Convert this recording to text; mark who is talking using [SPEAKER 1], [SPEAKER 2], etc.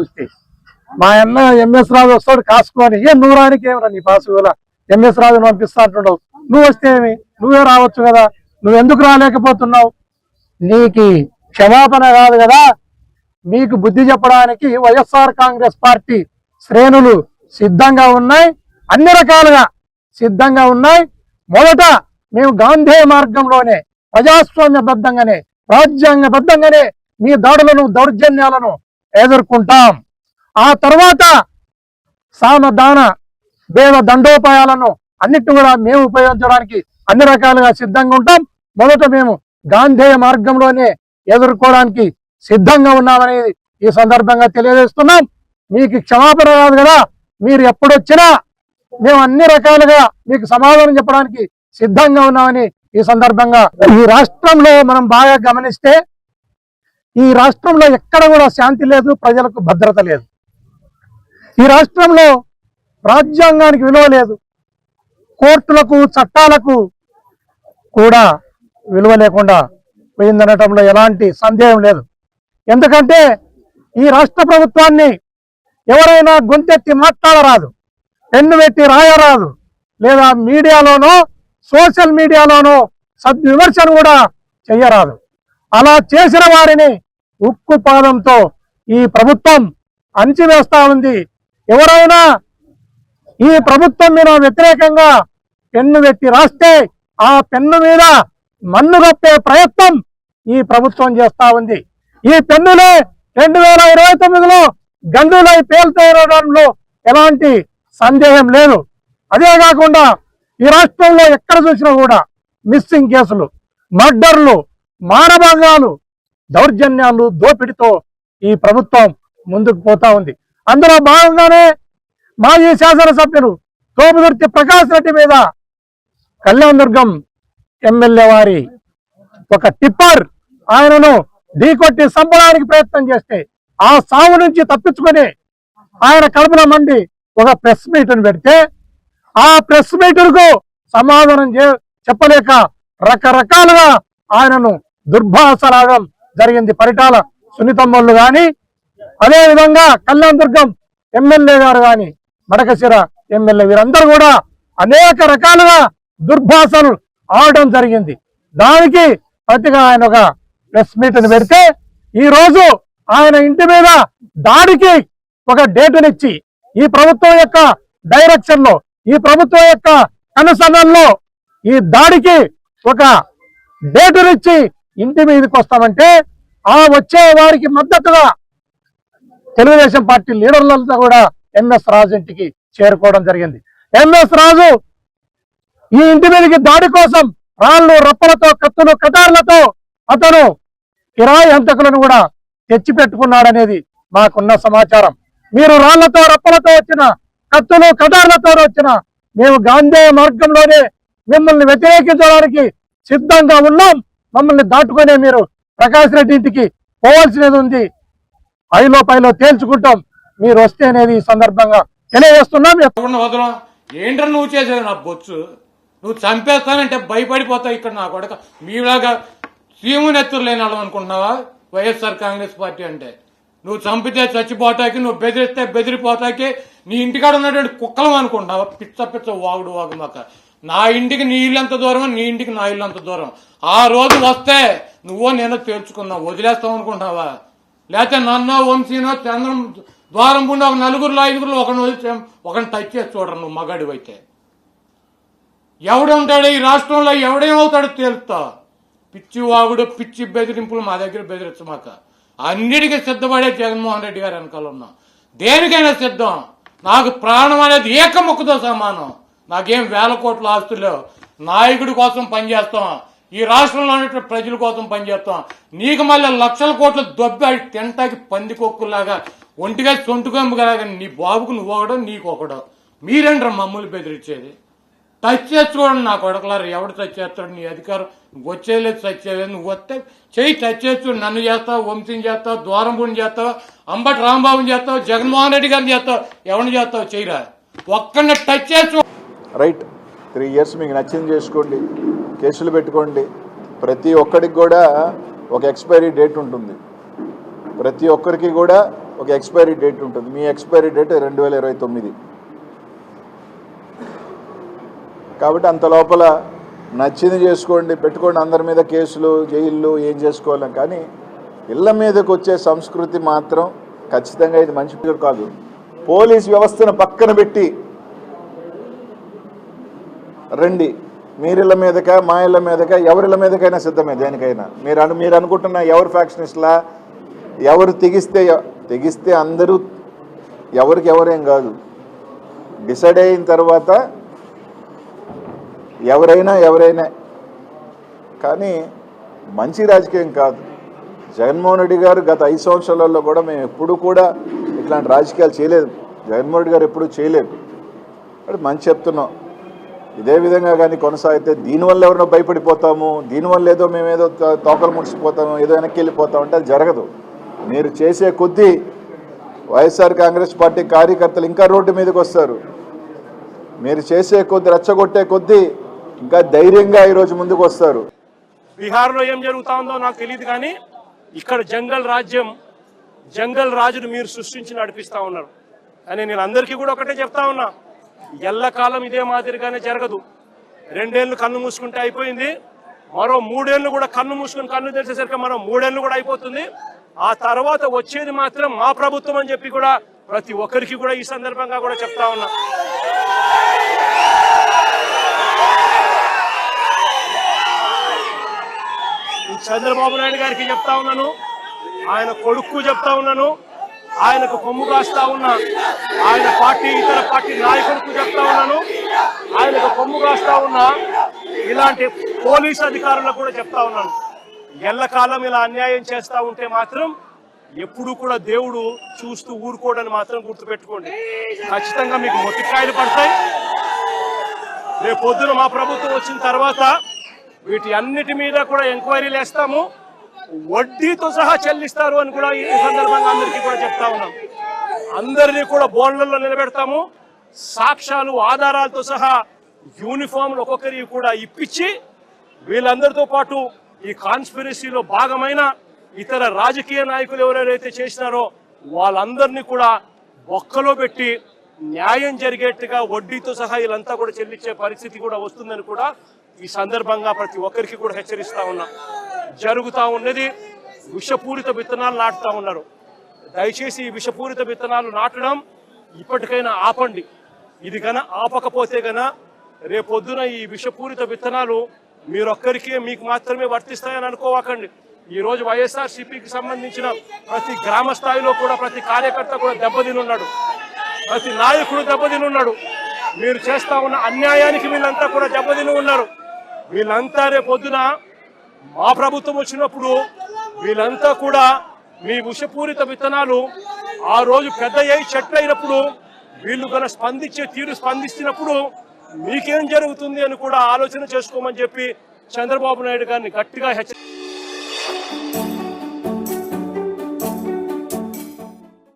[SPEAKER 1] చూస్తే మా అన్న ఎంఎస్ రాజు వస్తాడు కాసుకొని ఏ నూరానికి ఏమరా నీ పాసు ఎంఎస్ రాజును పంపిస్తా అంటున్నావు. నువ్వు వస్తే ఏమి, నువ్వే రావచ్చు కదా, నువ్వెందుకు రాలేకపోతున్నావు? నీకు క్షమాపణ కాదు కదా, మీకు బుద్ధి చెప్పడానికి వైఎస్ఆర్ కాంగ్రెస్ పార్టీ శ్రేణులు సిద్ధంగా ఉన్నాయి, అన్ని రకాలుగా సిద్ధంగా ఉన్నాయి. మొదట మేము గాంధీ మార్గంలోనే ప్రజాస్వామ్యబద్ధంగానే రాజ్యాంగబద్ధంగానే మీ దాడులను దౌర్జన్యాలను ఎదుర్కొంటాం. ఆ తర్వాత సామదాన భేద దండోపాయాలను అన్నిటిని కూడా మేము ఉపయోగించడానికి అన్ని రకాలుగా సిద్ధంగా ఉంటాం. మొదట మేము గాంధీ మార్గంలోనే ఎదుర్కోవడానికి సిద్ధంగా ఉన్నామనేది ఈ సందర్భంగా తెలియజేస్తున్నాం. మీకు క్షమాపణ కాదు కదా, మీరు ఎప్పుడొచ్చినా మేము అన్ని రకాలుగా మీకు సమాధానం చెప్పడానికి సిద్ధంగా ఉన్నామని ఈ సందర్భంగా. ఈ రాష్ట్రంలో మనం బాగా గమనిస్తే ఈ రాష్ట్రంలో ఎక్కడ కూడా శాంతి లేదు, ప్రజలకు భద్రత లేదు. ఈ రాష్ట్రంలో రాజ్యాంగానికి విలువ లేదు, కోర్టులకు చట్టాలకు కూడా విలువ లేకుండా పోయిందనటంలో ఎలాంటి సందేహం లేదు. ఎందుకంటే ఈ రాష్ట్ర ప్రభుత్వాన్ని ఎవరైనా గొంతెత్తి మాట్లాడరాదు, పెన్ను పెట్టి రాయరాదు, లేదా మీడియాలోనో సోషల్ మీడియాలోనో సద్విమర్శను కూడా చెయ్యరాదు. అలా చేసిన వారిని ఉక్కు పాదంతో ఈ ప్రభుత్వం అణిచివేస్తా ఉంది. ఎవరైనా ఈ ప్రభుత్వం మీద వ్యతిరేకంగా పెన్ను పెట్టి రాస్తే ఆ పెన్ను మీద మన్ను కప్పే ప్రయత్నం ఈ ప్రభుత్వం చేస్తా ఉంది. ఈ పెన్నులే 2029లో గండులై పేల్తేయడంలో ఎలాంటి సందేహం లేదు. అదే కాకుండా ఈ రాష్ట్రంలో ఎక్కడ చూసినా కూడా మిస్సింగ్ కేసులు, మర్డర్లు, మానభంగాలు, దౌర్జన్యాలు, దోపిడితో ఈ ప్రభుత్వం ముందుకు పోతా ఉంది. అందులో భాగంగానే మాజీ శాసనసభ్యులు తోపుదుర్తి ప్రకాష్ రెడ్డి మీద కళ్యాణదుర్గం ఎమ్మెల్యే వారి ఒక టిప్పర్ ఆయనను ఢీకొట్టి చంపడానికి ప్రయత్నం చేస్తే ఆ సాగు నుంచి తప్పించుకొని ఆయన కడుపులో మండి ఒక ప్రెస్ మీట్ను పెడితే ఆ ప్రెస్ మీటుకు సమాధానం చెప్పలేక రకరకాలుగా ఆయనను దుర్భాషలాడడం జరిగింది. పరిటాల సునీతమ్మలు కానీ, అదేవిధంగా కళ్యాణదుర్గం ఎమ్మెల్యే గారు కానీ, మడకశిర ఎమ్మెల్యే వీరందరూ కూడా అనేక రకాలుగా దుర్భాషలు ఆడడం జరిగింది. దానికి ప్రతిగా ఆయన ఒక ప్రెస్ మీట్ని పెడితే ఈ రోజు ఆయన ఇంటి మీద దాడికి ఒక డేటునిచ్చి ఈ ప్రభుత్వం యొక్క డైరెక్షన్ లో, ఈ ప్రభుత్వం యొక్క కనుసన్నల్లో ఈ దాడికి ఒక డేటునిచ్చి ఇంటి మీదకి వస్తామంటే ఆ వచ్చే వారికి మద్దతుగా తెలుగుదేశం పార్టీ లీడర్లతో కూడా ఎంఎస్ రాజు ఇంటికి చేరుకోవడం జరిగింది. ఎంఎస్ రాజు ఈ ఇంటి మీదకి దాడి కోసం రాళ్ళు, రప్పలతో, కత్తులు, కటార్లతో అతను కిరాయి హంతకులను కూడా తెచ్చిపెట్టుకున్నాడనేది మాకున్న సమాచారం. మీరు రాళ్లతో, రప్పలతో వచ్చిన, కత్తులు, కటార్లతో వచ్చిన మేము గాంధీ మార్గంలోనే మిమ్మల్ని వ్యతిరేకించడానికి సిద్ధంగా ఉన్నాం. మమ్మల్ని దాటుకునే మీరు ప్రకాష్ రెడ్డి ఇంటికి పోవాల్సినది ఉంది. ఐలో పైలో తేల్చుకుంటాం, మీరు వస్తే అనేది ఈ సందర్భంగా తెలియజేస్తున్నాం.
[SPEAKER 2] ఏంట్రా నువ్వు చేసేది నా బొచ్చు, నువ్వు చంపేస్తానంటే భయపడిపోతావు. ఇక్కడ నా కొడక మీలాగా సీమునెత్తులు లేని వాళ్ళం అనుకుంటున్నావా వైఎస్ఆర్ కాంగ్రెస్ పార్టీ అంటే? నువ్వు చంపితే చచ్చిపోతాకి, నువ్వు బెదిరిస్తే బెదిరిపోతాకి నీ ఇంటికాడ ఉన్నటువంటి కుక్కలం అనుకుంటున్నావా? పిచ్చ పిచ్చ వాగుడు వాగు మాక. నా ఇంటికి నీ ఇల్లు ఎంత దూరం, నీ ఇంటికి నా ఇల్లు అంత దూరం. ఆ రోజు వస్తే నువ్వో నేను తేల్చుకున్నావు, వదిలేస్తావు అనుకుంటున్నావా? లేకపోతే నన్నో, వంశీనో, చంద్రం ద్వారం పుండి ఒక నలుగురులో ఐదుగురులో ఒకరిని వదిలి ఒకరిని టచ్ చేసి చూడరు. నువ్వు మగాడి అయితే ఎవడుంటాడు ఈ రాష్ట్రంలో, ఎవడేమవుతాడో తేలుస్తావు. పిచ్చి వాగుడు, పిచ్చి బెదిరింపులు మా దగ్గర బెదిరించమాక. అన్నిటికీ సిద్ధపడే జగన్మోహన్ రెడ్డి గారు వెనకాల ఉన్నాం. దేనికైనా సిద్ధం. నాకు ప్రాణం అనేది ఏకముక్కతో సమానం. నాకేం వేల కోట్ల ఆస్తులు. నాయకుడి కోసం పనిచేస్తాం, ఈ రాష్ట్రంలో ఉన్నటువంటి ప్రజల కోసం పనిచేస్తాం. నీకు మళ్ళీ లక్షల కోట్లు దొబ్బి తింటాకి పందికొక్కులాగా ఒంటిగా సొంటుకొమ్మలాగా నీ బాబుకు నువ్వు ఒకడో, నీకు ఒకడో. మీరేంట్రా మమ్మల్ని బెదిరించేది? టచ్ చేసి చూడండి నా కొడకలారు, ఎవడు టచ్ చేస్తాడు? నీ అధికారం వచ్చేలేదు, టచ్ చేయలేదు. నువ్వు వస్తే చెయ్యి, టచ్ చేసి నన్ను చేస్తావు, వంశీని చేస్తావు, ద్వారంపూడిని చేస్తావు, అంబటి రాంబాబుని చేస్తావు, జగన్మోహన్ రెడ్డి గారిని చేస్తావు, ఎవరిని చేస్తావు చెయ్యిరా. ఒక్కడిని టచ్ చేసి
[SPEAKER 3] రైట్. 3 years మీకు నచ్చింది చేసుకోండి, కేసులు పెట్టుకోండి. ప్రతి ఒక్కడికి కూడా ఒక ఎక్స్పైరీ డేట్ ఉంటుంది. ప్రతి ఒక్కరికి కూడా ఒక ఎక్స్పైరీ డేట్ ఉంటుంది. మీ ఎక్స్పైరీ డేట్ 2029. కాబట్టి అంత లోపల నచ్చింది చేసుకోండి, పెట్టుకోండి, అందరి మీద కేసులు, జైళ్ళు ఏం చేసుకోవాలి. కానీ ఇళ్ల మీదకి వచ్చే సంస్కృతి మాత్రం ఖచ్చితంగా ఇది మంచి పేరు కాదు. పోలీస్ వ్యవస్థను పక్కన పెట్టి రండి, మీరిళ్ళ మీదక మా ఇళ్ళ మీదక ఎవరిళ్ళ మీదకైనా సిద్ధమే దేనికైనా. మీరు అనుకుంటున్న ఎవరు ఫ్యాక్షనిస్ట్లా, ఎవరు తెగిస్తే అందరూ ఎవరికి ఎవరేం కాదు. డిసైడ్ అయిన తర్వాత ఎవరైనా కానీ మంచి రాజకీయం కాదు. జగన్మోహన్ రెడ్డి గారు గత 5 సంవత్సరాలలో కూడా మేము ఎప్పుడు కూడా ఇట్లాంటి రాజకీయాలు చేయలేదు. జగన్మోహన్ రెడ్డి గారు ఎప్పుడూ చేయలేదు. అది మంచి చెప్తున్నాం. ఇదే విధంగా కానీ కొనసాగితే దీనివల్ల ఎవరినో భయపడిపోతాము, దీనివల్ల ఏదో మేమేదో తోకలు ముడిచిపోతాము, ఏదో వెనక్కి వెళ్ళిపోతాము అంటే అది జరగదు. మీరు చేసే కొద్దీ వైఎస్ఆర్ కాంగ్రెస్ పార్టీ కార్యకర్తలు ఇంకా రోడ్డు మీదకి వస్తారు. మీరు చేసే కొద్దీ, రెచ్చగొట్టే కొద్దీ ఇంకా ధైర్యంగా ఈరోజు ముందుకు వస్తారు.
[SPEAKER 4] బీహార్లో ఏం జరుగుతా ఉందో నాకు తెలియదు, కానీ ఇక్కడ జంగల్ రాజును మీరు సృష్టించి నడిపిస్తా ఉన్నారు. కానీ నేను అందరికీ కూడా ఒకటే చెప్తా ఉన్నా, ఎల్లకాలం ఇదే మాదిరిగానే జరగదు. 2 ఏళ్ళు కన్ను మూసుకుంటే అయిపోయింది, మరో 3 ఏళ్ళు కూడా కన్ను మూసుకుని కన్ను తెరిచేసరికి మరో 3 ఏళ్ళు కూడా అయిపోతుంది. ఆ తర్వాత వచ్చేది మాత్రం మా ప్రభుత్వం అని చెప్పి కూడా ప్రతి ఒక్కరికి కూడా ఈ సందర్భంగా కూడా చెప్తా ఉన్నా. చంద్రబాబు నాయుడు గారికి చెప్తా ఉన్నాను, ఆయన కొడుకు చెప్తా ఉన్నాను, ఆయనకు కొమ్ము కాస్తా ఉన్నా ఆయన పార్టీ ఇతర పార్టీ నాయకులకు చెప్తా ఉన్నాను, ఆయనకు కొమ్ము కాస్తా ఉన్నా ఇలాంటి పోలీసు అధికారులకు కూడా చెప్తా ఉన్నాను. ఎల్లకాలం ఇలా అన్యాయం చేస్తా ఉంటే మాత్రం ఎప్పుడు కూడా దేవుడు చూస్తూ ఊరుకోవడాన్ని మాత్రం గుర్తుపెట్టుకోండి. ఖచ్చితంగా మీకు మొట్టికాయలు పడతాయి. రేపు పొద్దున మా ప్రభుత్వం వచ్చిన తర్వాత వీటి అన్నిటి మీద కూడా ఎంక్వైరీలు వేస్తాము, వడ్డీతో సహా చెల్లిస్తారు అని కూడా ఈ సందర్భంగా అందరికీ కూడా చెప్తా ఉన్నాం. అందరినీ కూడా బోన్లలో నిలబెడతాము, సాక్ష్యాలు ఆధారాలతో సహా యూనిఫామ్లు ఒక్కొక్కరికి కూడా ఇప్పించి వీళ్ళందరితో పాటు ఈ కాన్స్పిరసీలో భాగమైన ఇతర రాజకీయ నాయకులు ఎవరెవరైతే చేసినారో వాళ్ళందరినీ కూడా బొక్కలో పెట్టి న్యాయం జరిగేట్టుగా వడ్డీతో సహా వీళ్ళంతా కూడా చెల్లించే పరిస్థితి కూడా వస్తుందని కూడా ఈ సందర్భంగా ప్రతి ఒక్కరికి కూడా హెచ్చరిస్తా ఉన్నా. జరుగుతూ ఉన్నది విషపూరిత విత్తనాలు నాటుతా ఉన్నారు. దయచేసి ఈ విషపూరిత విత్తనాలు నాటడం ఇప్పటికైనా ఆపండి. ఇది గన ఆపకపోతే గన రేపొద్దున ఈ విషపూరిత విత్తనాలు మీరొక్కరికే మీకు మాత్రమే వర్తిస్తాయని అనుకోవాకండి. ఈ రోజు వైఎస్ఆర్సీపీకి సంబంధించిన ప్రతి గ్రామ స్థాయిలో కూడా ప్రతి కార్యకర్త కూడా దెబ్బతినున్నాడు, ప్రతి నాయకుడు దెబ్బతినున్నాడు. మీరు చేస్తా ఉన్న అన్యాయానికి వీళ్ళంతా కూడా దెబ్బతిని ఉన్నారు. వీళ్ళంతా రేపొద్దున మా ప్రభుత్వం వచ్చినప్పుడు వీళ్ళంతా కూడా మీ విషపూరిత విత్తనాలు ఆ రోజు పెద్ద చెట్లు అయినప్పుడు వీళ్ళు కన్నా స్పందిస్తున్నప్పుడు మీకేం జరుగుతుంది అని కూడా ఆలోచన చేసుకోమని చెప్పి చంద్రబాబు నాయుడు గారిని గట్టిగా హెచ్చరించారు.